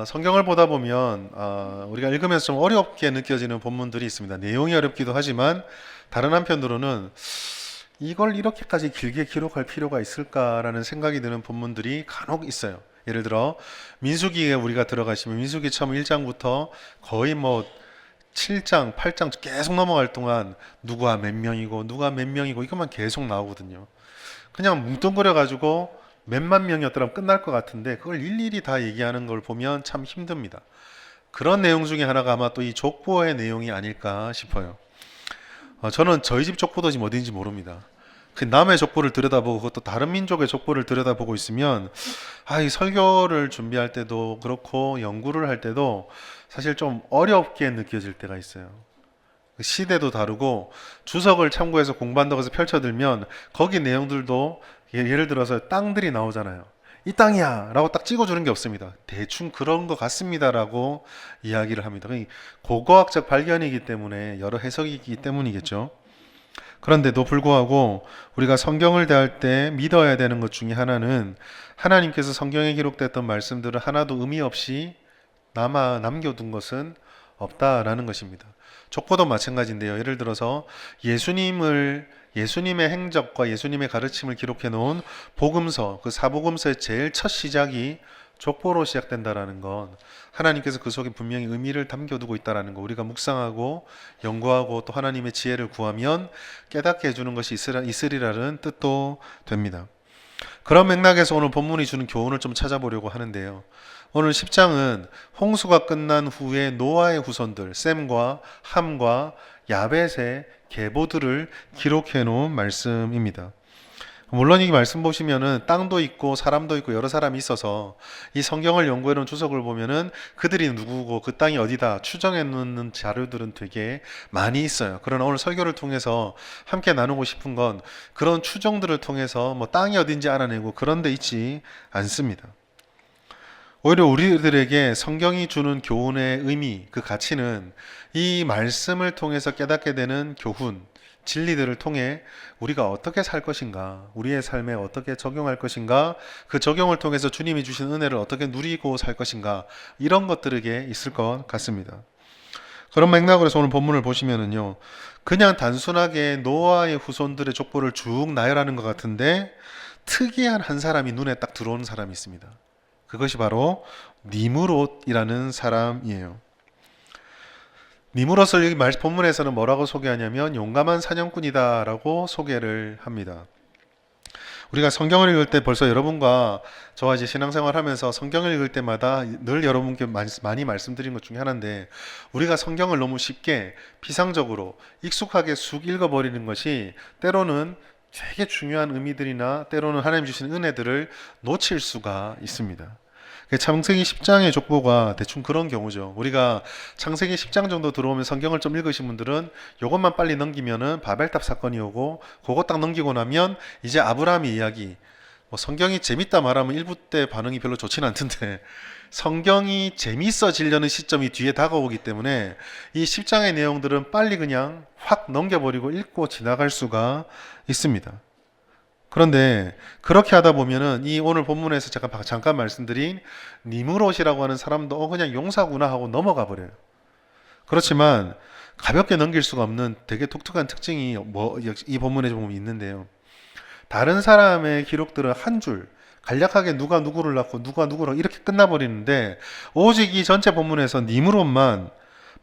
성경을 보다 보면 우리가 읽으면서 좀 어렵게 느껴지는 본문들이 있습니다. 내용이 어렵기도 하지만 다른 한편으로는 이걸 이렇게까지 길게 기록할 필요가 있을까라는 생각이 드는 본문들이 간혹 있어요. 예를 들어 민수기에 우리가 들어가시면 민수기 처음 1장부터 거의 뭐 7장, 8장 계속 넘어갈 동안 누가 몇 명이고 누가 몇 명이고 이것만 계속 나오거든요. 그냥 뭉뚱그려 가지고 몇만 명이었더라면 끝날 것 같은데 그걸 일일이 다 얘기하는 걸 보면 참 힘듭니다. 그런 내용 중에 하나가 아마 또 이 족보의 내용이 아닐까 싶어요. 저는 저희 집 족보도 지금 어딘지 모릅니다. 그 남의 족보를 들여다보고 그것도 다른 민족의 족보를 들여다보고 있으면 이 설교를 준비할 때도 그렇고 연구를 할 때도 사실 좀 어렵게 느껴질 때가 있어요. 그 시대도 다르고 주석을 참고해서 공부한다고 해서 펼쳐들면 거기 내용들도 예를 들어서 땅들이 나오잖아요. 이 땅이야 라고 딱 찍어주는 게 없습니다. 대충 그런 것 같습니다 라고 이야기를 합니다. 고고학적 발견이기 때문에 여러 해석이 있기 때문이겠죠. 그런데도 불구하고 우리가 성경을 대할 때 믿어야 되는 것 중에 하나는 하나님께서 성경에 기록됐던 말씀들을 하나도 의미 없이 남겨둔 것은 없다라는 것입니다. 족보도 마찬가지인데요. 예를 들어서 예수님의 행적과 예수님의 가르침을 기록해 놓은 복음서, 그 사복음서의 제일 첫 시작이 족보로 시작된다라는 건 하나님께서 그 속에 분명히 의미를 담겨두고 있다라는 거 우리가 묵상하고 연구하고 또 하나님의 지혜를 구하면 깨닫게 해주는 것이 있으리라는 뜻도 됩니다. 그런 맥락에서 오늘 본문이 주는 교훈을 좀 찾아보려고 하는데요. 오늘 10장은 홍수가 끝난 후에 노아의 후손들 셈과 함과 야벳의 계보들을 기록해 놓은 말씀입니다. 물론 이 말씀 보시면은 땅도 있고 사람도 있고 여러 사람이 있어서 이 성경을 연구해 놓은 주석을 보면은 그들이 누구고 그 땅이 어디다 추정해 놓는 자료들은 되게 많이 있어요. 그러나 오늘 설교를 통해서 함께 나누고 싶은 건 그런 추정들을 통해서 뭐 땅이 어딘지 알아내고 그런 데 있지 않습니다. 오히려 우리들에게 성경이 주는 교훈의 의미, 그 가치는 이 말씀을 통해서 깨닫게 되는 교훈, 진리들을 통해 우리가 어떻게 살 것인가, 우리의 삶에 어떻게 적용할 것인가, 그 적용을 통해서 주님이 주신 은혜를 어떻게 누리고 살 것인가, 이런 것들에게 있을 것 같습니다. 그런 맥락으로 해서 오늘 본문을 보시면은요, 그냥 단순하게 노아의 후손들의 족보를 쭉 나열하는 것 같은데, 특이한 한 사람이 눈에 딱 들어오는 사람이 있습니다. 그것이 바로 니므롯이라는 사람이에요. 니므롯을 여기 본문에서는 뭐라고 소개하냐면 용감한 사냥꾼이다라고 소개를 합니다. 우리가 성경을 읽을 때 벌써 여러분과 저와 이제 신앙생활 하면서 성경을 읽을 때마다 늘 여러분께 많이 말씀드린 것 중에 하나인데 우리가 성경을 너무 쉽게 비상적으로 익숙하게 쑥 읽어버리는 것이 때로는 되게 중요한 의미들이나 때로는 하나님 주신 은혜들을 놓칠 수가 있습니다. 창세기 10장의 족보가 대충 그런 경우죠. 우리가 창세기 10장 정도 들어오면 성경을 좀 읽으신 분들은 이것만 빨리 넘기면은 바벨탑 사건이 오고 그거 딱 넘기고 나면 이제 아브라함의 이야기. 뭐 성경이 재밌다 말하면 일부 때 반응이 별로 좋지는 않던데 성경이 재밌어지려는 시점이 뒤에 다가오기 때문에 이 10장의 내용들은 빨리 그냥 확 넘겨버리고 읽고 지나갈 수가 있습니다. 그런데 그렇게 하다 보면은 이 오늘 본문에서 잠깐 말씀드린 니므롯이라고 하는 사람도 그냥 용사구나 하고 넘어가 버려요. 그렇지만 가볍게 넘길 수가 없는 되게 독특한 특징이 이 본문에 보면 있는데요. 다른 사람의 기록들은 한 줄 간략하게 누가 누구를 낳고 누가 누구를 이렇게 끝나버리는데 오직 이 전체 본문에서 니므롯만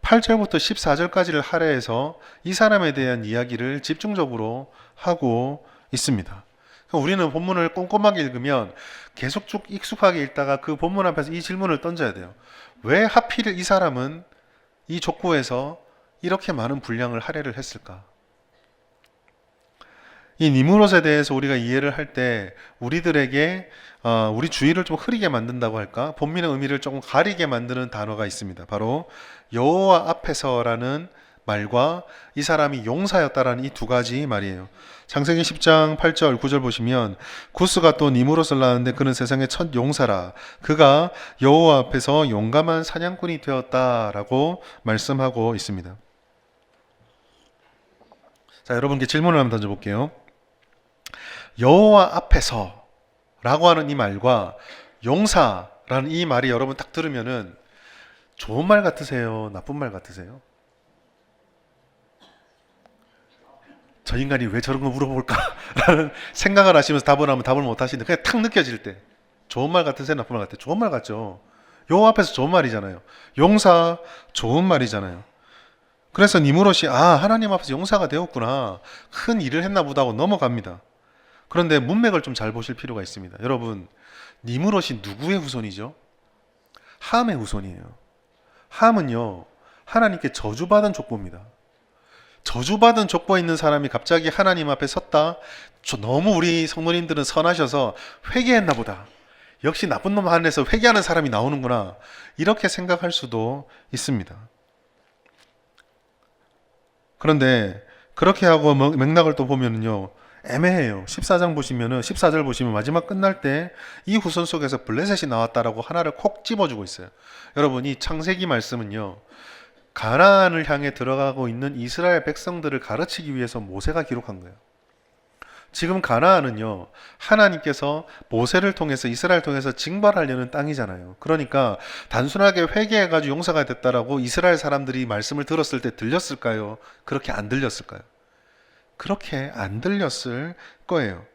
8절부터 14절까지를 할애해서 이 사람에 대한 이야기를 집중적으로 하고 있습니다. 우리는 본문을 꼼꼼하게 읽으면 계속 쭉 익숙하게 읽다가 그 본문 앞에서 이 질문을 던져야 돼요. 왜 하필 이 사람은 이 족보에서 이렇게 많은 분량을 할애를 했을까? 이 니므롯에 대해서 우리가 이해를 할 때 우리들에게 우리 주의를 좀 흐리게 만든다고 할까? 본문의 의미를 조금 가리게 만드는 단어가 있습니다. 바로 여호와 앞에서라는 말과 이 사람이 용사였다라는 이 두 가지 말이에요. 창세기 10장 8절 9절 보시면 구스가 또 니므롯을 낳았는데 그는 세상의 첫 용사라. 그가 여호와 앞에서 용감한 사냥꾼이 되었다라고 말씀하고 있습니다. 자, 여러분께 질문을 한번 던져볼게요. 여호와 앞에서 라고 하는 이 말과 용사라고 라는 이 말이 여러분 딱 들으면은 좋은 말 같으세요? 나쁜 말 같으세요? 저 인간이 왜 저런 거 물어볼까? 라는 생각을 하시면서 답을 하면 답을 못 하시는데 그냥 탁 느껴질 때 좋은 말 같으세요? 나쁜 말 같아요? 좋은 말 같죠? 요 앞에서 좋은 말이잖아요. 용사 좋은 말이잖아요. 그래서 니무롯이 하나님 앞에서 용사가 되었구나. 큰 일을 했나 보다 하고 넘어갑니다. 그런데 문맥을 좀 잘 보실 필요가 있습니다. 여러분, 니무롯이 누구의 후손이죠? 함의 후손이에요. 함은요, 하나님께 저주받은 족보입니다. 저주받은 족보에 있는 사람이 갑자기 하나님 앞에 섰다. 너무 우리 성도님들은 선하셔서 회개했나 보다. 역시 나쁜 놈 안에서 회개하는 사람이 나오는구나. 이렇게 생각할 수도 있습니다. 그런데 그렇게 하고 맥락을 또 보면은요. 애매해요. 14장 보시면은 14절 보시면 마지막 끝날 때 이 후손 속에서 블레셋이 나왔다라고 하나를 콕 집어주고 있어요. 여러분 이 창세기 말씀은요. 가나안을 향해 들어가고 있는 이스라엘 백성들을 가르치기 위해서 모세가 기록한 거예요. 지금 가나안은요. 하나님께서 모세를 통해서 이스라엘 통해서 징벌하려는 땅이잖아요. 그러니까 단순하게 회개해가지고 용사가 됐다라고 이스라엘 사람들이 말씀을 들었을 때 들렸을까요? 그렇게 안 들렸을까요? 그렇게 안 들렸을 거예요.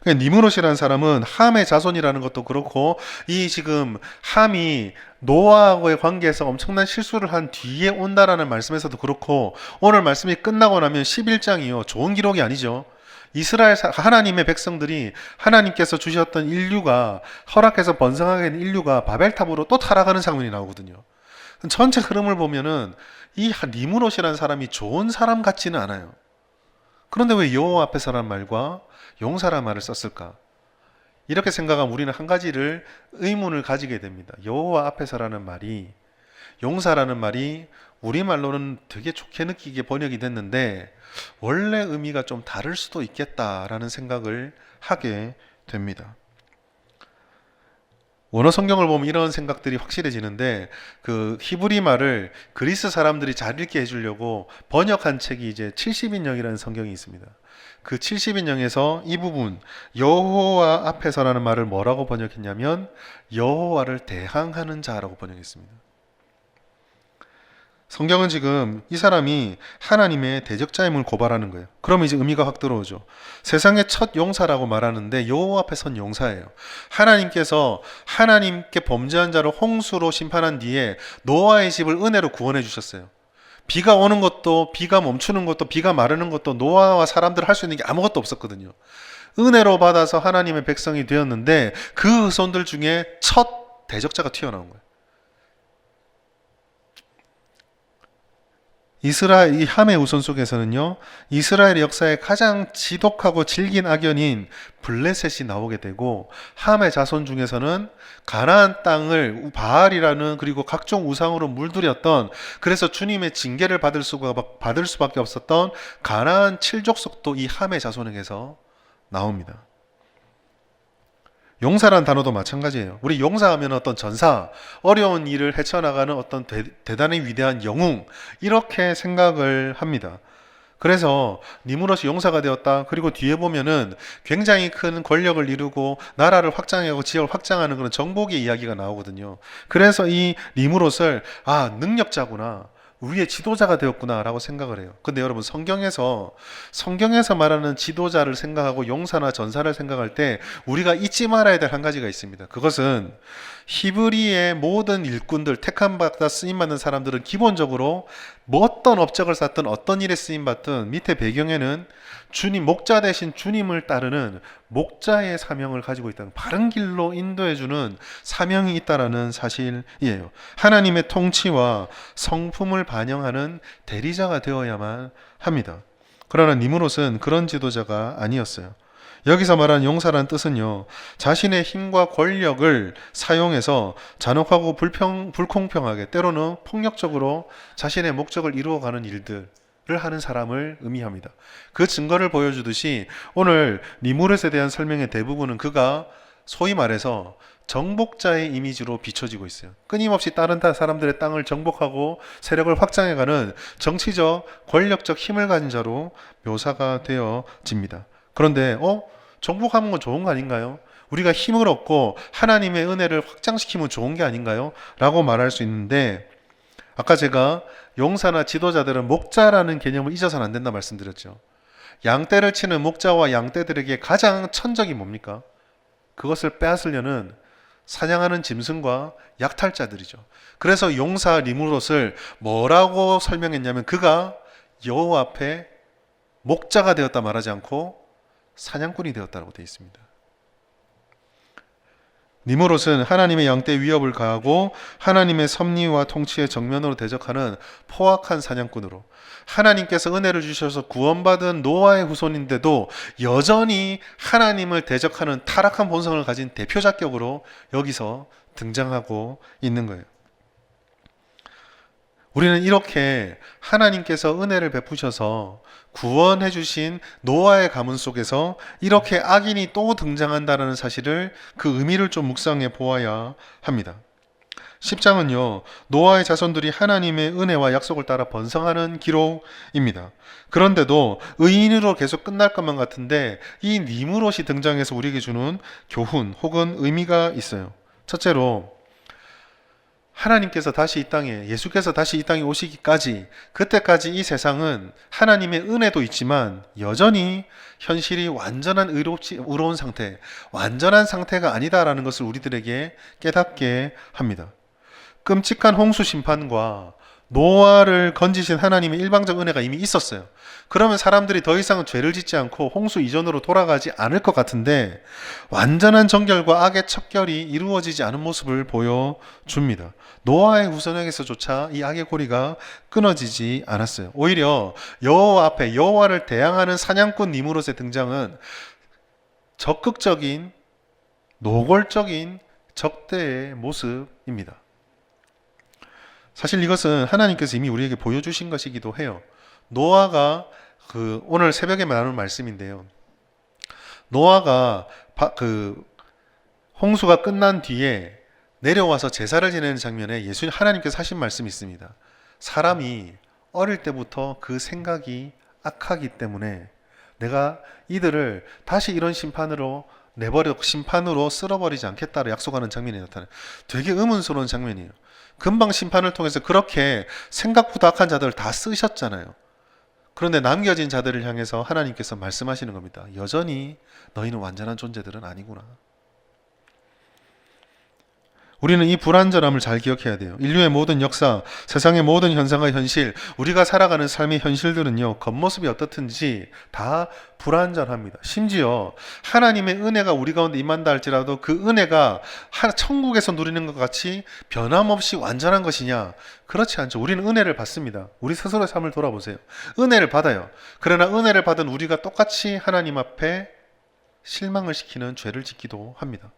니므롯이라는 사람은 함의 자손이라는 것도 그렇고 이 지금 함이 노아하고의 관계에서 엄청난 실수를 한 뒤에 온다라는 말씀에서도 그렇고 오늘 말씀이 끝나고 나면 11장이요. 좋은 기록이 아니죠. 이스라엘 하나님의 백성들이 하나님께서 주셨던 인류가 허락해서 번성하게 된 인류가 바벨탑으로 또 타락하는 장면이 나오거든요. 전체 흐름을 보면은 이 니므롯이라는 사람이 좋은 사람 같지는 않아요. 그런데 왜 여호와 앞에서란 말과 용사란 말을 썼을까? 이렇게 생각하면 우리는 한 가지를 의문을 가지게 됩니다. 여호와 앞에서라는 말이 용사라는 말이 우리말로는 되게 좋게 느끼게 번역이 됐는데 원래 의미가 좀 다를 수도 있겠다라는 생각을 하게 됩니다. 원어 성경을 보면 이런 생각들이 확실해지는데 그 히브리 말을 그리스 사람들이 잘 읽게 해주려고 번역한 책이 이제 70인역이라는 성경이 있습니다. 그 70인역에서 이 부분 여호와 앞에서라는 말을 뭐라고 번역했냐면 여호와를 대항하는 자라고 번역했습니다. 성경은 지금 이 사람이 하나님의 대적자임을 고발하는 거예요. 그러면 이제 의미가 확 들어오죠. 세상의 첫 용사라고 말하는데 여호와 앞에 선 용사예요. 하나님께서 하나님께 범죄한 자를 홍수로 심판한 뒤에 노아의 집을 은혜로 구원해 주셨어요. 비가 오는 것도 비가 멈추는 것도 비가 마르는 것도 노아와 사람들 할 수 있는 게 아무것도 없었거든요. 은혜로 받아서 하나님의 백성이 되었는데 그 후손들 중에 첫 대적자가 튀어나온 거예요. 이스라엘 이 함의 우선 속에서는요. 이스라엘의 역사에 가장 지독하고 질긴 악연인 블레셋이 나오게 되고 함의 자손 중에서는 가나안 땅을 바알이라는 그리고 각종 우상으로 물들였던 그래서 주님의 징계를 받을 수밖에 없었던 가나안 7족속도 이 함의 자손에게서 나옵니다. 용사란 단어도 마찬가지예요. 우리 용사하면 어떤 전사, 어려운 일을 헤쳐나가는 어떤 대단히 위대한 영웅 이렇게 생각을 합니다. 그래서 니므롯이 용사가 되었다. 그리고 뒤에 보면은 굉장히 큰 권력을 이루고 나라를 확장하고 지역을 확장하는 그런 정복의 이야기가 나오거든요. 그래서 이 니므롯을 능력자구나. 우리의 지도자가 되었구나라고 생각을 해요. 근데 여러분 성경에서 말하는 지도자를 생각하고 용사나 전사를 생각할 때 우리가 잊지 말아야 될 한 가지가 있습니다. 그것은 히브리의 모든 일꾼들 택함 받아 쓰임 받는 사람들은 기본적으로 어떤 업적을 쌓든 어떤 일에 쓰임 받든 밑에 배경에는 주님 목자 대신 주님을 따르는 목자의 사명을 가지고 있다는 바른 길로 인도해주는 사명이 있다라는 사실이에요. 하나님의 통치와 성품을 반영하는 대리자가 되어야만 합니다. 그러나 니므롯은 그런 지도자가 아니었어요. 여기서 말하는 용사라는 뜻은요, 자신의 힘과 권력을 사용해서 잔혹하고 불공평하게 때로는 폭력적으로 자신의 목적을 이루어가는 일들을 하는 사람을 의미합니다. 그 증거를 보여주듯이 오늘 니므롯에 대한 설명의 대부분은 그가 소위 말해서 정복자의 이미지로 비춰지고 있어요. 끊임없이 다른 사람들의 땅을 정복하고 세력을 확장해가는 정치적, 권력적 힘을 가진 자로 묘사가 되어집니다. 그런데 정복하는 건 좋은 거 아닌가요? 우리가 힘을 얻고 하나님의 은혜를 확장시키면 좋은 게 아닌가요? 라고 말할 수 있는데, 아까 제가 용사나 지도자들은 목자라는 개념을 잊어서는 안 된다 말씀드렸죠. 양떼를 치는 목자와 양떼들에게 가장 천적이 뭡니까? 그것을 빼앗으려는 사냥하는 짐승과 약탈자들이죠. 그래서 용사 리무롯을 뭐라고 설명했냐면 그가 여호와 앞에 목자가 되었다 말하지 않고 사냥꾼이 되었다고 되어 있습니다. 니무롯은 하나님의 양떼 위협을 가하고 하나님의 섭리와 통치의 정면으로 대적하는 포악한 사냥꾼으로, 하나님께서 은혜를 주셔서 구원받은 노아의 후손인데도 여전히 하나님을 대적하는 타락한 본성을 가진 대표작격으로 여기서 등장하고 있는 거예요. 우리는 이렇게 하나님께서 은혜를 베푸셔서 구원해 주신 노아의 가문 속에서 이렇게 악인이 또 등장한다는 사실을, 그 의미를 좀 묵상해 보아야 합니다. 10장은요, 노아의 자손들이 하나님의 은혜와 약속을 따라 번성하는 기록입니다. 그런데도 의인으로 계속 끝날 것만 같은데 이 니무롯이 등장해서 우리에게 주는 교훈 혹은 의미가 있어요. 첫째로, 하나님께서 다시 이 땅에, 예수께서 다시 이 땅에 오시기까지, 그때까지 이 세상은 하나님의 은혜도 있지만 여전히 현실이 완전한 의로운 상태, 완전한 상태가 아니다라는 것을 우리들에게 깨닫게 합니다. 끔찍한 홍수 심판과 노아를 건지신 하나님의 일방적 은혜가 이미 있었어요. 그러면 사람들이 더 이상 죄를 짓지 않고 홍수 이전으로 돌아가지 않을 것 같은데 완전한 정결과 악의 척결이 이루어지지 않은 모습을 보여줍니다. 노아의 후손에게서조차 이 악의 고리가 끊어지지 않았어요. 오히려 여호와 앞에 여호와를 대항하는 사냥꾼 니무롯의 등장은 적극적인 노골적인 적대의 모습입니다. 사실 이것은 하나님께서 이미 우리에게 보여주신 것이기도 해요. 노아가 오늘 새벽에 나눈 말씀인데요. 노아가 홍수가 끝난 뒤에 내려와서 제사를 지내는 장면에 하나님께서 하신 말씀이 있습니다. 사람이 어릴 때부터 그 생각이 악하기 때문에 내가 이들을 다시 이런 심판으로 심판으로 쓸어버리지 않겠다고 약속하는 장면이 나타나요. 되게 의문스러운 장면이에요. 금방 심판을 통해서 그렇게 생각보다 악한 자들을 다 쓰셨잖아요. 그런데 남겨진 자들을 향해서 하나님께서 말씀하시는 겁니다. 여전히 너희는 완전한 존재들은 아니구나. 우리는 이 불완전함을 잘 기억해야 돼요. 인류의 모든 역사, 세상의 모든 현상과 현실, 우리가 살아가는 삶의 현실들은요, 겉모습이 어떻든지 다 불완전합니다. 심지어 하나님의 은혜가 우리 가운데 임한다 할지라도 그 은혜가 천국에서 누리는 것 같이 변함없이 완전한 것이냐? 그렇지 않죠. 우리는 은혜를 받습니다. 우리 스스로의 삶을 돌아보세요. 은혜를 받아요. 그러나 은혜를 받은 우리가 똑같이 하나님 앞에 실망을 시키는 죄를 짓기도 합니다.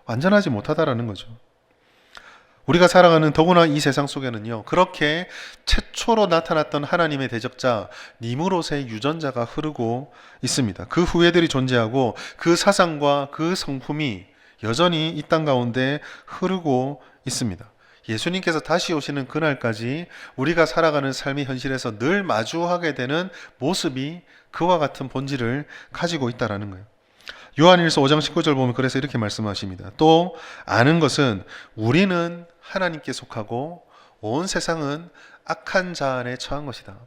완전하지 못하다라는 거죠. 우리가 살아가는 더구나 이 세상 속에는요, 그렇게 최초로 나타났던 하나님의 대적자 니무롯의 유전자가 흐르고 있습니다. 그 후예들이 존재하고 그 사상과 그 성품이 여전히 이 땅 가운데 흐르고 있습니다. 예수님께서 다시 오시는 그날까지 우리가 살아가는 삶의 현실에서 늘 마주하게 되는 모습이 그와 같은 본질을 가지고 있다는 거예요. 요한일서 5장 19절 보면 그래서 이렇게 말씀하십니다. 또 아는 것은 우리는 하나님께 속하고 온 세상은 악한 자 안에 처한 것이다.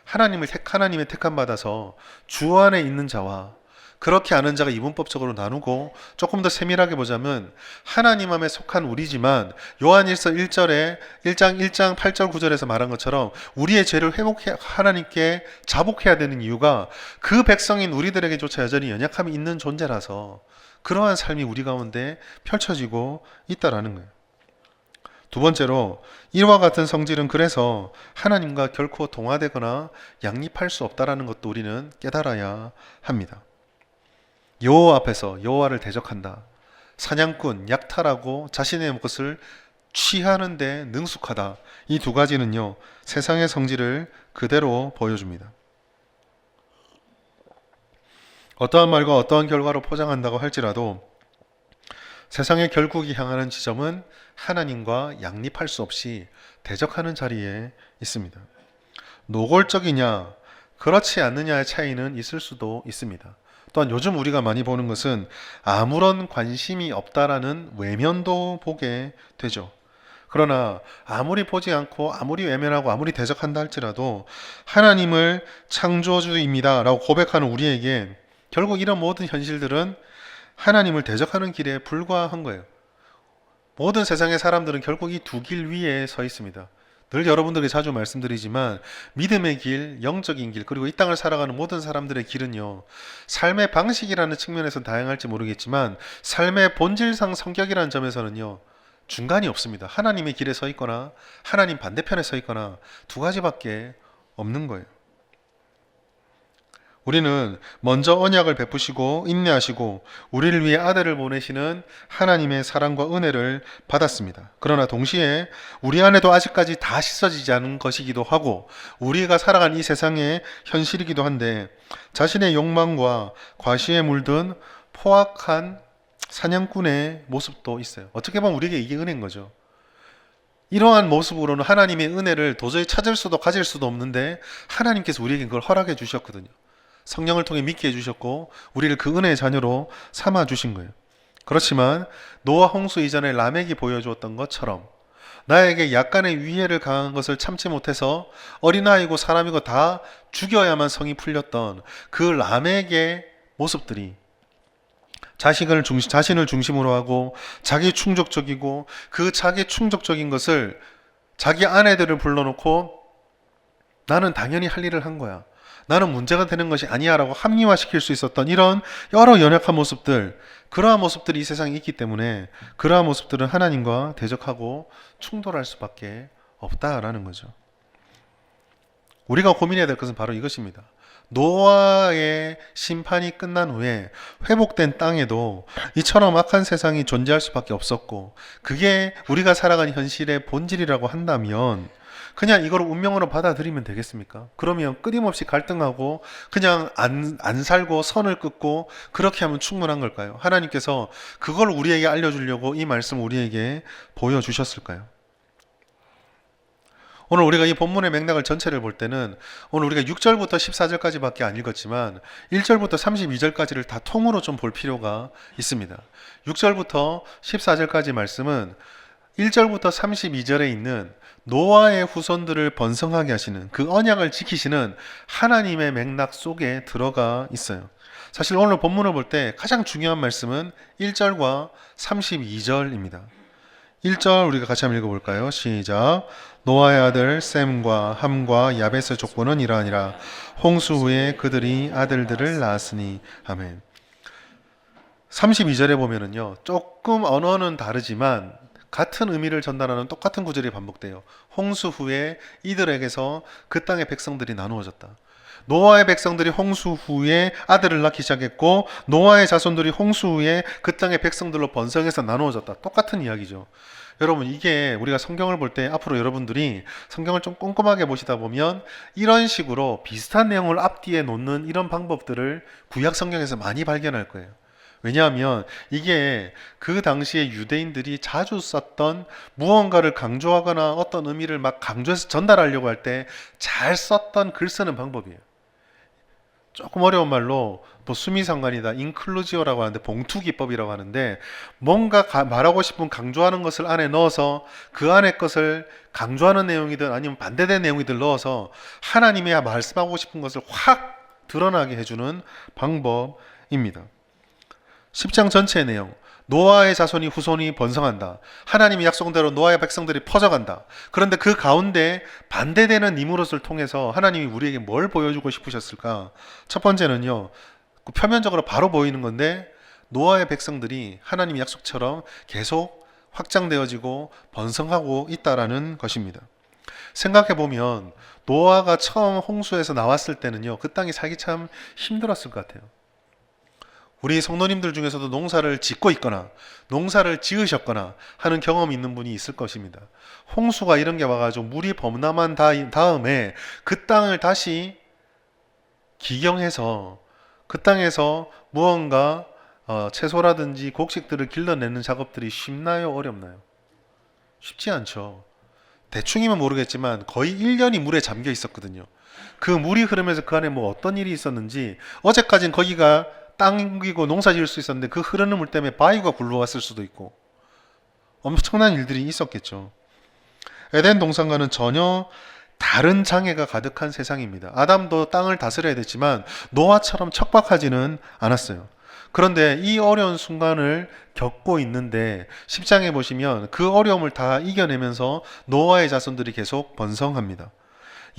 하나님의 택함 받아서 주 안에 있는 자와 그렇게 아는 자가 이분법적으로 나누고, 조금 더 세밀하게 보자면 하나님 안에 속한 우리지만 요한일서 1장 8절 9절에서 말한 것처럼 우리의 죄를 하나님께 자복해야 되는 이유가 그 백성인 우리들에게조차 여전히 연약함이 있는 존재라서 그러한 삶이 우리 가운데 펼쳐지고 있다라는 거예요. 두 번째로, 이와 같은 성질은 그래서 하나님과 결코 동화되거나 양립할 수 없다라는 것도 우리는 깨달아야 합니다. 여호와 앞에서 여호와를 대적한다. 사냥꾼, 약탈하고 자신의 것을 취하는 데 능숙하다. 이 두 가지는요, 세상의 성질을 그대로 보여줍니다. 어떠한 말과 어떠한 결과로 포장한다고 할지라도 세상의 결국이 향하는 지점은 하나님과 양립할 수 없이 대적하는 자리에 있습니다. 노골적이냐, 그렇지 않느냐의 차이는 있을 수도 있습니다. 또한 요즘 우리가 많이 보는 것은 아무런 관심이 없다라는 외면도 보게 되죠. 그러나 아무리 보지 않고 아무리 외면하고 아무리 대적한다 할지라도 하나님을 창조주입니다 라고 고백하는 우리에게 결국 이런 모든 현실들은 하나님을 대적하는 길에 불과한 거예요. 모든 세상의 사람들은 결국 이 두 길 위에 서 있습니다. 늘 여러분들에게 자주 말씀드리지만 믿음의 길, 영적인 길, 그리고 이 땅을 살아가는 모든 사람들의 길은요, 삶의 방식이라는 측면에서 다양할지 모르겠지만 삶의 본질상 성격이라는 점에서는요, 중간이 없습니다. 하나님의 길에 서 있거나 하나님 반대편에 서 있거나 두 가지밖에 없는 거예요. 우리는 먼저 언약을 베푸시고 인내하시고 우리를 위해 아들을 보내시는 하나님의 사랑과 은혜를 받았습니다. 그러나 동시에 우리 안에도 아직까지 다 씻어지지 않은 것이기도 하고 우리가 살아가는 이 세상의 현실이기도 한데 자신의 욕망과 과시에 물든 포악한 사냥꾼의 모습도 있어요. 어떻게 보면 우리에게 이게 은혜인 거죠. 이러한 모습으로는 하나님의 은혜를 도저히 찾을 수도 가질 수도 없는데 하나님께서 우리에게 그걸 허락해 주셨거든요. 성령을 통해 믿게 해주셨고 우리를 그 은혜의 자녀로 삼아 주신 거예요. 그렇지만 노아 홍수 이전에 라멕이 보여주었던 것처럼 나에게 약간의 위해를 가한 것을 참지 못해서 어린아이고 사람이고 다 죽여야만 성이 풀렸던 그 라멕의 모습들이 자신을 중심으로 하고 자기 충족적이고 그 자기 충족적인 것을 자기 아내들을 불러놓고 나는 당연히 할 일을 한 거야. 나는 문제가 되는 것이 아니야 라고 합리화시킬 수 있었던 이런 여러 연약한 모습들, 그러한 모습들이 이 세상에 있기 때문에 그러한 모습들은 하나님과 대적하고 충돌할 수밖에 없다라는 거죠. 우리가 고민해야 될 것은 바로 이것입니다. 노아의 심판이 끝난 후에 회복된 땅에도 이처럼 악한 세상이 존재할 수밖에 없었고 그게 우리가 살아가는 현실의 본질이라고 한다면 그냥 이걸 운명으로 받아들이면 되겠습니까? 그러면 끊임없이 갈등하고 그냥 안 살고 선을 끊고 그렇게 하면 충분한 걸까요? 하나님께서 그걸 우리에게 알려주려고 이 말씀을 우리에게 보여주셨을까요? 오늘 우리가 이 본문의 맥락을 전체를 볼 때는 오늘 우리가 6절부터 14절까지밖에 안 읽었지만 1절부터 32절까지를 다 통으로 좀 볼 필요가 있습니다. 6절부터 14절까지 말씀은 1절부터 32절에 있는 노아의 후손들을 번성하게 하시는 그 언약을 지키시는 하나님의 맥락 속에 들어가 있어요. 사실 오늘 본문을 볼 때 가장 중요한 말씀은 1절과 32절입니다. 1절 우리가 같이 한번 읽어볼까요? 시작. 노아의 아들 셈과 함과 야벳의 족보는 이러하니라. 홍수 후에 그들이 아들들을 낳았으니. 아멘. 32절에 보면은요, 조금 언어는 다르지만 같은 의미를 전달하는 똑같은 구절이 반복돼요. 홍수 후에 이들에게서 그 땅의 백성들이 나누어졌다. 노아의 백성들이 홍수 후에 아들을 낳기 시작했고 노아의 자손들이 홍수 후에 그 땅의 백성들로 번성해서 나누어졌다. 똑같은 이야기죠. 여러분, 이게 우리가 성경을 볼 때 앞으로 여러분들이 성경을 좀 꼼꼼하게 보시다 보면 이런 식으로 비슷한 내용을 앞뒤에 놓는 이런 방법들을 구약 성경에서 많이 발견할 거예요. 왜냐하면 이게 그 당시에 유대인들이 자주 썼던 무언가를 강조하거나 어떤 의미를 막 강조해서 전달하려고 할 때 잘 썼던 글 쓰는 방법이에요. 조금 어려운 말로 뭐 수미상관이다, 인클루지오라고 하는데 봉투기법이라고 하는데 뭔가 말하고 싶은 강조하는 것을 안에 넣어서 그 안에 것을 강조하는 내용이든 아니면 반대된 내용이든 넣어서 하나님이 말씀하고 싶은 것을 확 드러나게 해주는 방법입니다. 10장 전체의 내용, 노아의 자손이 후손이 번성한다. 하나님의 약속대로 노아의 백성들이 퍼져간다. 그런데 그 가운데 반대되는 니무롯을 통해서 하나님이 우리에게 뭘 보여주고 싶으셨을까? 첫 번째는요, 표면적으로 바로 보이는 건데 노아의 백성들이 하나님 약속처럼 계속 확장되어지고 번성하고 있다라는 것입니다. 생각해보면 노아가 처음 홍수에서 나왔을 때는요, 그 땅이 살기 참 힘들었을 것 같아요. 우리 성도님들 중에서도 농사를 짓고 있거나 농사를 지으셨거나 하는 경험이 있는 분이 있을 것입니다. 홍수가 이런 게 와가지고 물이 범람한 다음에 그 땅을 다시 기경해서 그 땅에서 무언가 채소라든지 곡식들을 길러내는 작업들이 쉽나요? 어렵나요? 쉽지 않죠. 대충이면 모르겠지만 거의 1년이 물에 잠겨 있었거든요. 그 물이 흐르면서 그 안에 뭐 어떤 일이 있었는지 어제까지는 거기가 땅이고 농사 지을 수 있었는데 그 흐르는 물 때문에 바위가 굴러왔을 수도 있고 엄청난 일들이 있었겠죠. 에덴 동산과는 전혀 다른 장애가 가득한 세상입니다. 아담도 땅을 다스려야 됐지만 노아처럼 척박하지는 않았어요. 그런데 이 어려운 순간을 겪고 있는데 10장에 보시면 그 어려움을 다 이겨내면서 노아의 자손들이 계속 번성합니다.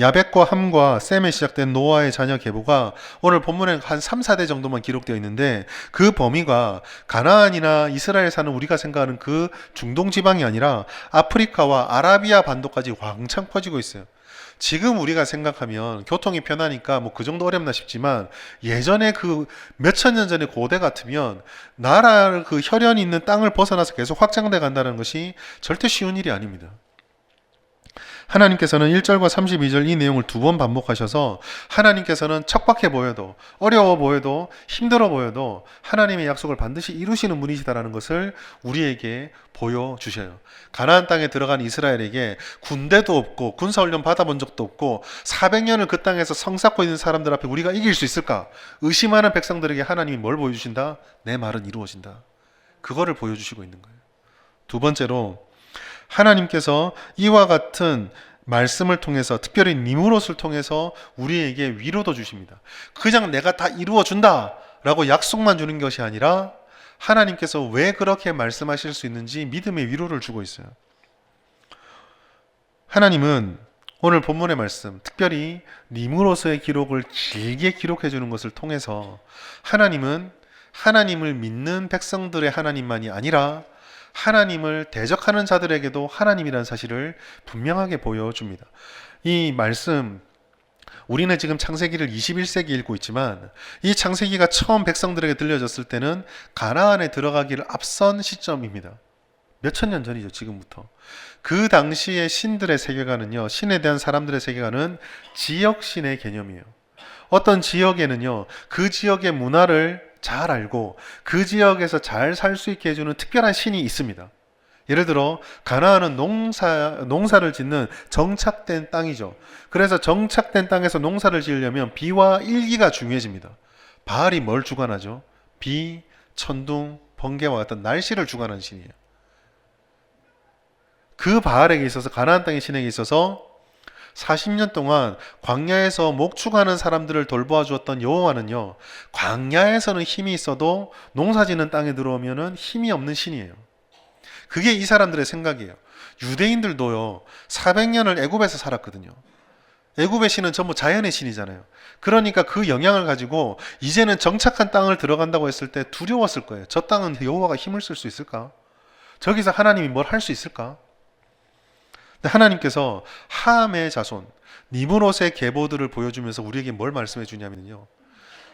야벳과 함과 셈에 시작된 노아의 자녀 계보가 오늘 본문에 한 3, 4대 정도만 기록되어 있는데 그 범위가 가나안이나 이스라엘 사는 우리가 생각하는 그 중동 지방이 아니라 아프리카와 아라비아 반도까지 왕창 퍼지고 있어요. 지금 우리가 생각하면 교통이 편하니까 뭐 그 정도 어렵나 싶지만 예전에 그 몇천 년 전의 고대 같으면 나라 그 혈연이 있는 땅을 벗어나서 계속 확장돼 간다는 것이 절대 쉬운 일이 아닙니다. 하나님께서는 1절과 32절 이 내용을 두 번 반복하셔서 하나님께서는 척박해 보여도 어려워 보여도 힘들어 보여도 하나님의 약속을 반드시 이루시는 분이시다라는 것을 우리에게 보여주셔요. 가나안 땅에 들어간 이스라엘에게 군대도 없고 군사훈련 받아본 적도 없고 400년을 그 땅에서 성 쌓고 있는 사람들 앞에 우리가 이길 수 있을까? 의심하는 백성들에게 하나님이 뭘 보여주신다? 내 말은 이루어진다. 그거를 보여주시고 있는 거예요. 두 번째로 하나님께서 이와 같은 말씀을 통해서 특별히 니무롯을 통해서 우리에게 위로도 주십니다. 그냥 내가 다 이루어 준다 라고 약속만 주는 것이 아니라 하나님께서 왜 그렇게 말씀하실 수 있는지 믿음의 위로를 주고 있어요. 하나님은 오늘 본문의 말씀, 특별히 니무롯의 기록을 길게 기록해 주는 것을 통해서 하나님은 하나님을 믿는 백성들의 하나님만이 아니라 하나님을 대적하는 자들에게도 하나님이라는 사실을 분명하게 보여줍니다. 이 말씀 우리는 지금 창세기를 21세기 읽고 있지만 이 창세기가 처음 백성들에게 들려졌을 때는 가나안에 들어가기를 앞선 시점입니다. 몇천 년 전이죠. 지금부터. 그 당시의 신들의 세계관은요, 신에 대한 사람들의 세계관은 지역신의 개념이에요. 어떤 지역에는요, 그 지역의 문화를 잘 알고 그 지역에서 잘 살 수 있게 해주는 특별한 신이 있습니다. 예를 들어 가나안은 농사를 짓는 정착된 땅이죠. 그래서 정착된 땅에서 농사를 지으려면 비와 일기가 중요해집니다. 바알이 뭘 주관하죠? 비, 천둥, 번개와 같은 날씨를 주관하는 신이에요. 그 바알에게 있어서 가나안 땅의 신에게 있어서 40년 동안 광야에서 목축하는 사람들을 돌보아 주었던 여호와는요, 광야에서는 힘이 있어도 농사짓는 땅에 들어오면은 힘이 없는 신이에요. 그게 이 사람들의 생각이에요. 유대인들도요, 400년을 애굽에서 살았거든요. 애굽의 신은 전부 자연의 신이잖아요. 그러니까 그 영향을 가지고 이제는 정착한 땅을 들어간다고 했을 때 두려웠을 거예요. 저 땅은 여호와가 힘을 쓸 수 있을까? 저기서 하나님이 뭘 할 수 있을까? 하나님께서 함의 자손, 니므롯의 계보들을 보여주면서 우리에게 뭘 말씀해 주냐면요,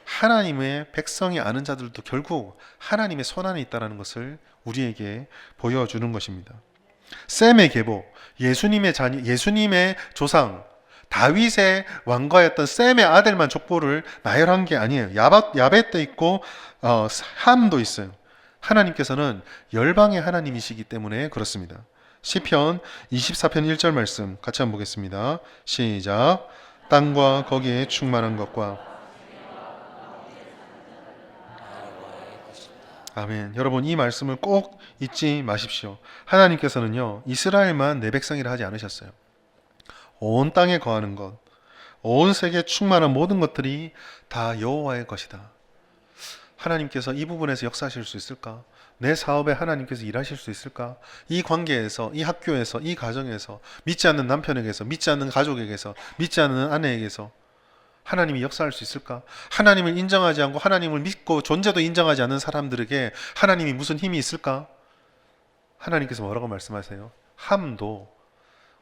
하나님의 백성이 아는 자들도 결국 하나님의 손안에 있다는 것을 우리에게 보여주는 것입니다. 셈의 계보, 예수님의 자녀, 예수님의 조상 다윗의 왕가였던 셈의 아들만 족보를 나열한 게 아니에요. 야벳도 있고 함도 있어요. 하나님께서는 열방의 하나님이시기 때문에 그렇습니다. 시편 24편 1절 말씀 같이 한번 보겠습니다. 시작. 땅과 거기에 충만한 것과. 아멘. 여러분, 이 말씀을 꼭 잊지 마십시오. 하나님께서는요, 이스라엘만 내 백성이라 하지 않으셨어요. 온 땅에 거하는 것, 온 세계에 충만한 모든 것들이 다 여호와의 것이다. 하나님께서 이 부분에서 역사하실 수 있을까? 내 사업에 하나님께서 일하실 수 있을까? 이 관계에서, 이 학교에서, 이 가정에서, 믿지 않는 남편에게서, 믿지 않는 가족에게서, 믿지 않는 아내에게서 하나님이 역사할 수 있을까? 하나님을 인정하지 않고 하나님을 믿고 존재도 인정하지 않는 사람들에게 하나님이 무슨 힘이 있을까? 하나님께서 뭐라고 말씀하세요? 함도.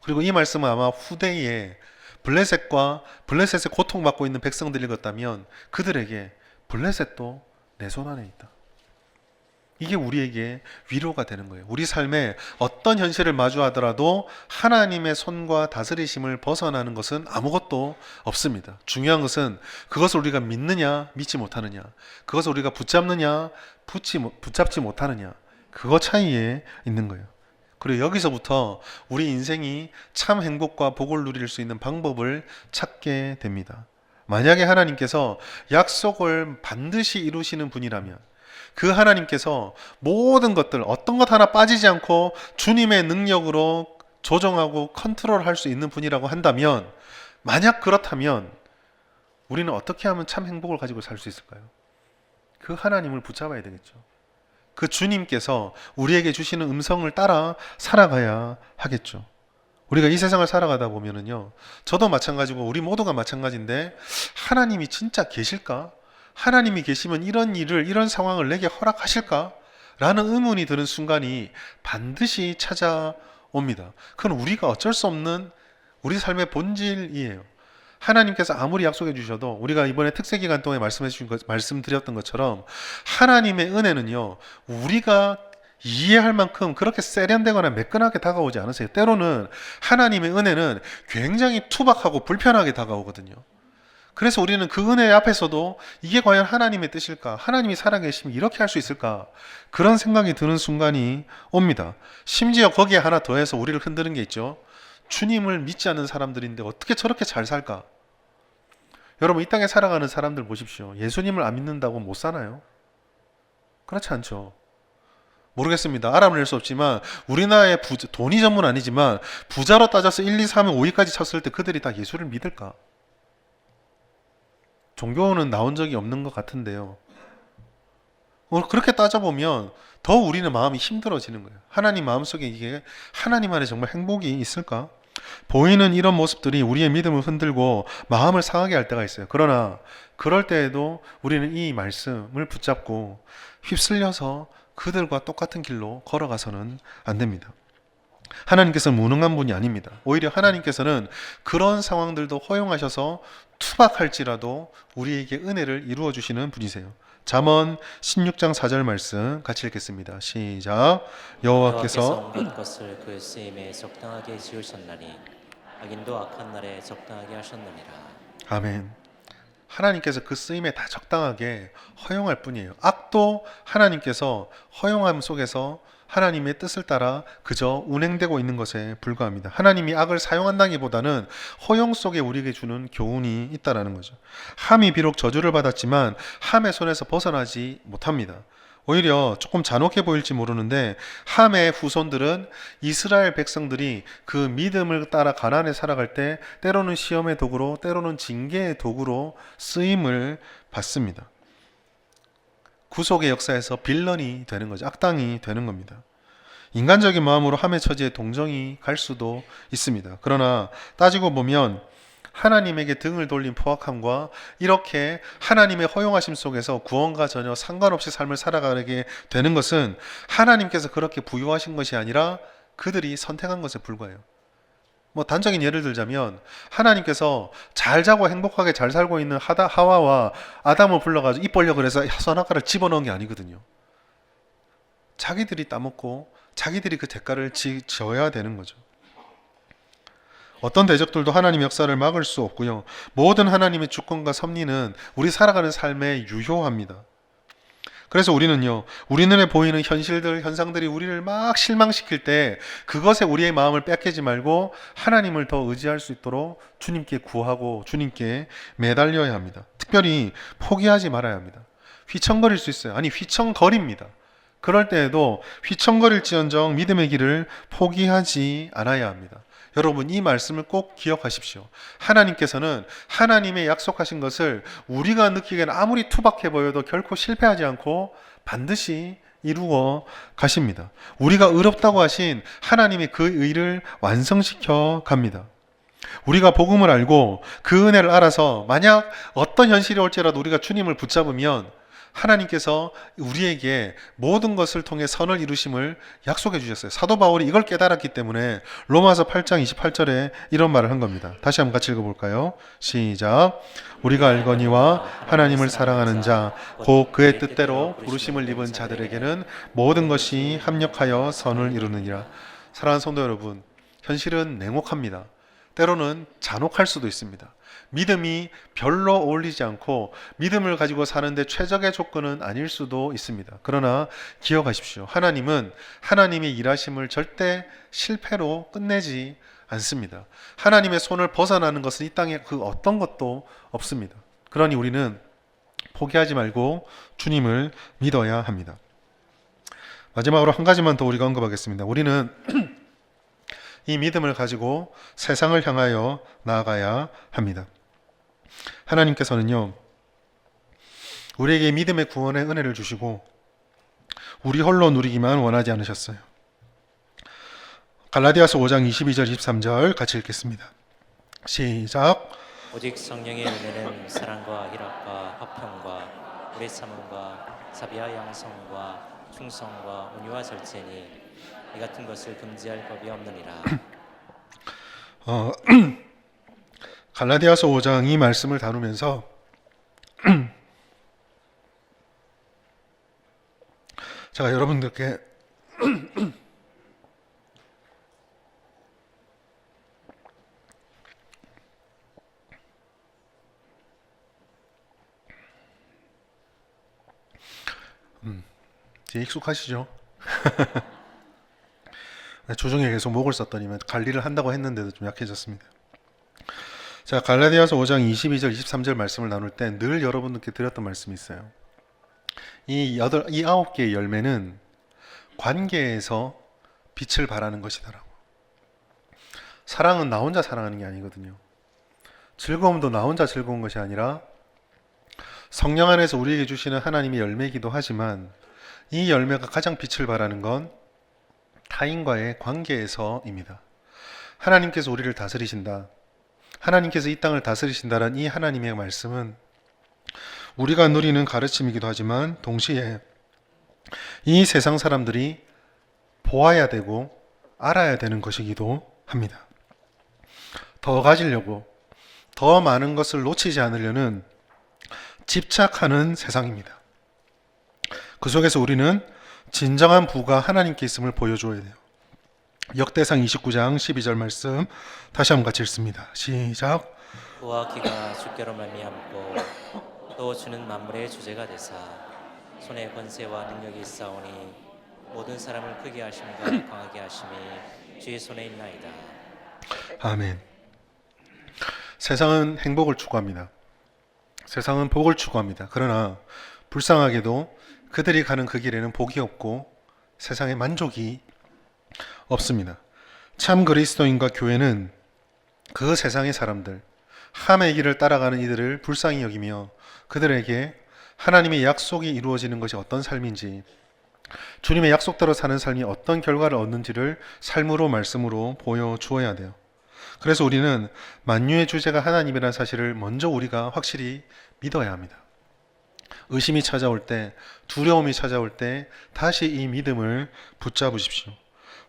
그리고 이 말씀은 아마 후대에 블레셋의 고통받고 있는 백성들이 읽었다면 그들에게 블레셋도 내 손 안에 있다. 이게 우리에게 위로가 되는 거예요. 우리 삶에 어떤 현실을 마주하더라도 하나님의 손과 다스리심을 벗어나는 것은 아무것도 없습니다. 중요한 것은 그것을 우리가 믿느냐 믿지 못하느냐, 그것을 우리가 붙잡느냐 붙잡지 못하느냐, 그거 차이에 있는 거예요. 그리고 여기서부터 우리 인생이 참 행복과 복을 누릴 수 있는 방법을 찾게 됩니다. 만약에 하나님께서 약속을 반드시 이루시는 분이라면, 그 하나님께서 모든 것들 어떤 것 하나 빠지지 않고 주님의 능력으로 조정하고 컨트롤할 수 있는 분이라고 한다면, 만약 그렇다면 우리는 어떻게 하면 참 행복을 가지고 살 수 있을까요? 그 하나님을 붙잡아야 되겠죠. 그 주님께서 우리에게 주시는 음성을 따라 살아가야 하겠죠. 우리가 이 세상을 살아가다 보면은요, 저도 마찬가지고 우리 모두가 마찬가지인데, 하나님이 진짜 계실까? 하나님이 계시면 이런 일을, 이런 상황을 내게 허락하실까? 라는 의문이 드는 순간이 반드시 찾아옵니다. 그건 우리가 어쩔 수 없는 우리 삶의 본질이에요. 하나님께서 아무리 약속해 주셔도, 우리가 이번에 특세 기간 동안에 말씀드렸던 것처럼, 하나님의 은혜는요, 우리가 이해할 만큼 그렇게 세련되거나 매끈하게 다가오지 않으세요. 때로는 하나님의 은혜는 굉장히 투박하고 불편하게 다가오거든요. 그래서 우리는 그 은혜 앞에서도 이게 과연 하나님의 뜻일까? 하나님이 살아계시면 이렇게 할 수 있을까? 그런 생각이 드는 순간이 옵니다. 심지어 거기에 하나 더해서 우리를 흔드는 게 있죠. 주님을 믿지 않는 사람들인데 어떻게 저렇게 잘 살까? 여러분, 이 땅에 살아가는 사람들 보십시오. 예수님을 안 믿는다고 못 사나요? 그렇지 않죠. 모르겠습니다. 알아낼 수 없지만 우리나라의 돈이 전문 아니지만 부자로 따져서 1, 2, 3, 5위까지 쳤을 때 그들이 다 예수를 믿을까? 종교는 나온 적이 없는 것 같은데요. 그렇게 따져보면 더 우리는 마음이 힘들어지는 거예요. 하나님 마음속에 이게 하나님 안에 정말 행복이 있을까? 보이는 이런 모습들이 우리의 믿음을 흔들고 마음을 상하게 할 때가 있어요. 그러나 그럴 때에도 우리는 이 말씀을 붙잡고 휩쓸려서 그들과 똑같은 길로 걸어가서는 안 됩니다. 하나님께서는 무능한 분이 아닙니다. 오히려 하나님께서는 그런 상황들도 허용하셔서 투박할지라도 우리에게 은혜를 이루어 주시는 분이세요. 잠언 16장 4절 말씀 같이 읽겠습니다. 시작. 여호와께서 온갖 것을 그 쓰임에 적당하게 지으셨나니 악인도 악한 날에 적당하게 하셨느니라. 아멘. 하나님께서 그 쓰임에 다 적당하게 허용할 뿐이에요. 악도 하나님께서 허용함 속에서 하나님의 뜻을 따라 그저 운행되고 있는 것에 불과합니다. 하나님이 악을 사용한다기보다는 허용 속에 우리에게 주는 교훈이 있다라는 거죠. 함이 비록 저주를 받았지만 함의 손에서 벗어나지 못합니다. 오히려 조금 잔혹해 보일지 모르는데, 함의 후손들은 이스라엘 백성들이 그 믿음을 따라 가나안에 살아갈 때 때로는 시험의 도구로, 때로는 징계의 도구로 쓰임을 받습니다. 구속의 역사에서 빌런이 되는 거죠. 악당이 되는 겁니다. 인간적인 마음으로 함의 처지에 동정이 갈 수도 있습니다. 그러나 따지고 보면 하나님에게 등을 돌린 포악함과 이렇게 하나님의 허용하심 속에서 구원과 전혀 상관없이 삶을 살아가게 되는 것은 하나님께서 그렇게 부여하신 것이 아니라 그들이 선택한 것에 불과해요. 단적인 예를 들자면, 하나님께서 잘 자고 행복하게 잘 살고 있는 하와와 아담을 불러가지고 입 벌려 그래서 선악과를 집어넣은 게 아니거든요. 자기들이 따먹고 자기들이 그 대가를 져야 되는 거죠. 어떤 대적들도 하나님의 역사를 막을 수 없고요. 모든 하나님의 주권과 섭리는 우리 살아가는 삶에 유효합니다. 그래서 우리는요, 우리 눈에 보이는 현실들, 현상들이 우리를 막 실망시킬 때 그것에 우리의 마음을 뺏기지 말고 하나님을 더 의지할 수 있도록 주님께 구하고 주님께 매달려야 합니다. 특별히 포기하지 말아야 합니다. 휘청거릴 수 있어요. 아니, 휘청거립니다. 그럴 때에도 휘청거릴지언정 믿음의 길을 포기하지 않아야 합니다. 여러분, 이 말씀을 꼭 기억하십시오. 하나님께서는 하나님의 약속하신 것을 우리가 느끼기에는 아무리 투박해 보여도 결코 실패하지 않고 반드시 이루어 가십니다. 우리가 의롭다고 하신 하나님의 그 의를 완성시켜 갑니다. 우리가 복음을 알고 그 은혜를 알아서 만약 어떤 현실이 올지라도 우리가 주님을 붙잡으면 하나님께서 우리에게 모든 것을 통해 선을 이루심을 약속해 주셨어요. 사도 바울이 이걸 깨달았기 때문에 로마서 8장 28절에 이런 말을 한 겁니다. 다시 한번 같이 읽어볼까요? 시작. 우리가 알거니와 하나님을 사랑하는 자 곧 그의 뜻대로 부르심을 입은 자들에게는 모든 것이 합력하여 선을 이루느니라. 사랑하는 성도 여러분, 현실은 냉혹합니다. 때로는 잔혹할 수도 있습니다. 믿음이 별로 어울리지 않고 믿음을 가지고 사는데 최적의 조건은 아닐 수도 있습니다. 그러나 기억하십시오. 하나님은 하나님의 일하심을 절대 실패로 끝내지 않습니다. 하나님의 손을 벗어나는 것은 이 땅에 그 어떤 것도 없습니다. 그러니 우리는 포기하지 말고 주님을 믿어야 합니다. 마지막으로 한 가지만 더 우리가 언급하겠습니다. 우리는 이 믿음을 가지고 세상을 향하여 나아가야 합니다. 하나님께서는요, 우리에게 믿음의 구원의 은혜를 주시고 우리 홀로 누리기만 원하지 않으셨어요. 갈라디아서 5장 22절 23절 같이 읽겠습니다. 시작. 오직 성령의 은혜는 사랑과 희락과 화평과 오래 참음과 자비와 양성과 충성과 온유와 절제니 이 같은 것을 금지할 법이 없느니라. 갈라디아서 5장 이 말씀을 다루면서 제가 여러분들께 이제 익숙하시죠? 주중에 계속 목을 썼더니만 관리를 한다고 했는데도 좀 약해졌습니다. 자, 갈라디아서 5장 22절 23절 말씀을 나눌 때 늘 여러분들께 드렸던 말씀이 있어요. 이 9개의 열매는 관계에서 빛을 발하는 것이더라고. 사랑은 나 혼자 사랑하는 게 아니거든요. 즐거움도 나 혼자 즐거운 것이 아니라 성령 안에서 우리에게 주시는 하나님의 열매이기도 하지만 이 열매가 가장 빛을 발하는 건 타인과의 관계에서입니다. 하나님께서 우리를 다스리신다. 하나님께서 이 땅을 다스리신다는 이 하나님의 말씀은 우리가 누리는 가르침이기도 하지만 동시에 이 세상 사람들이 보아야 되고 알아야 되는 것이기도 합니다. 더 가지려고 더 많은 것을 놓치지 않으려는 집착하는 세상입니다. 그 속에서 우리는 진정한 부가 하나님께 있음을 보여줘야 돼요. 역대상 29장 12절 말씀 다시 한번 같이 읽습니다. 시작. 그와 기가 주께로 말미암고 또 주는 만물의 주제가 되사 손에 권세와 능력이 있사오니 모든 사람을 크게 하심과 강하게 하심이 주의 손에 있나이다. 아멘. 세상은 행복을 추구합니다. 세상은 복을 추구합니다. 그러나 불쌍하게도 그들이 가는 그 길에는 복이 없고 세상에 만족이 없습니다. 참 그리스도인과 교회는 그 세상의 사람들, 함의 길을 따라가는 이들을 불쌍히 여기며 그들에게 하나님의 약속이 이루어지는 것이 어떤 삶인지, 주님의 약속대로 사는 삶이 어떤 결과를 얻는지를 삶으로 말씀으로 보여주어야 돼요. 그래서 우리는 만유의 주제가 하나님이라는 사실을 먼저 우리가 확실히 믿어야 합니다. 의심이 찾아올 때, 두려움이 찾아올 때 다시 이 믿음을 붙잡으십시오.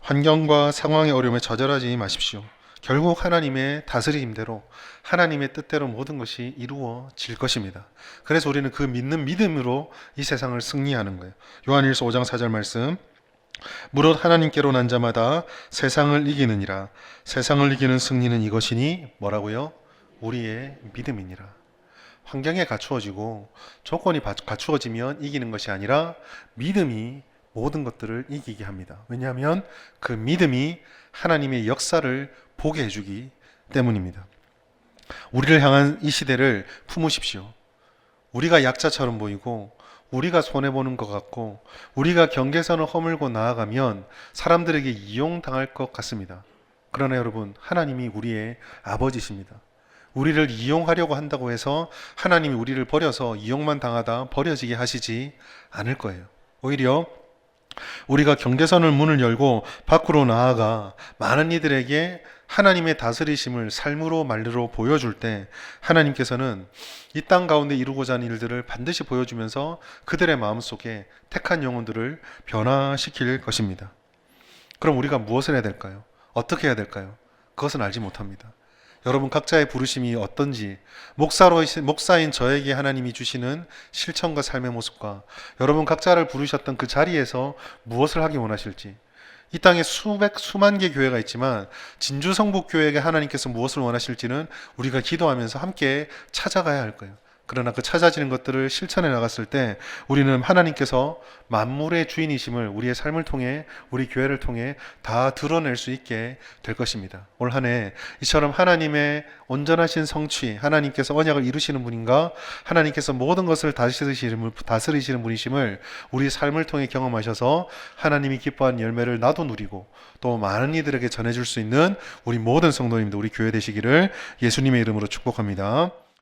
환경과 상황의 어려움에 좌절하지 마십시오. 결국 하나님의 다스림대로 하나님의 뜻대로 모든 것이 이루어질 것입니다. 그래서 우리는 그 믿는 믿음으로 이 세상을 승리하는 거예요. 요한일서 5장 4절 말씀, 무릇 하나님께로 난 자마다 세상을 이기느니라. 세상을 이기는 승리는 이것이니 뭐라고요? 우리의 믿음이니라. 환경에 갖추어지고 조건이 갖추어지면 이기는 것이 아니라 믿음이 모든 것들을 이기게 합니다. 왜냐하면 그 믿음이 하나님의 역사를 보게 해주기 때문입니다. 우리를 향한 이 시대를 품으십시오. 우리가 약자처럼 보이고 우리가 손해보는 것 같고 우리가 경계선을 허물고 나아가면 사람들에게 이용당할 것 같습니다. 그러나 여러분, 하나님이 우리의 아버지십니다. 우리를 이용하려고 한다고 해서 하나님이 우리를 버려서 이용만 당하다 버려지게 하시지 않을 거예요. 오히려 우리가 경계선을 문을 열고 밖으로 나아가 많은 이들에게 하나님의 다스리심을 삶으로 말로 보여줄 때 하나님께서는 이 땅 가운데 이루고자 하는 일들을 반드시 보여주면서 그들의 마음속에 택한 영혼들을 변화시킬 것입니다. 그럼 우리가 무엇을 해야 될까요? 어떻게 해야 될까요? 그것은 알지 못합니다. 여러분 각자의 부르심이 어떤지, 목사인 저에게 하나님이 주시는 실천과 삶의 모습과 여러분 각자를 부르셨던 그 자리에서 무엇을 하기 원하실지, 이 땅에 수만 개 교회가 있지만 진주 성북 교회에게 하나님께서 무엇을 원하실지는 우리가 기도하면서 함께 찾아가야 할 거예요. 그러나 그 찾아지는 것들을 실천해 나갔을 때 우리는 하나님께서 만물의 주인이심을 우리의 삶을 통해, 우리 교회를 통해 다 드러낼 수 있게 될 것입니다. 올 한 해 이처럼 하나님의 온전하신 성취, 하나님께서 언약을 이루시는 분인가, 하나님께서 모든 것을 다스리시는 분이심을 우리 삶을 통해 경험하셔서 하나님이 기뻐하는 열매를 나도 누리고 또 많은 이들에게 전해줄 수 있는 우리 모든 성도님들, 우리 교회 되시기를 예수님의 이름으로 축복합니다.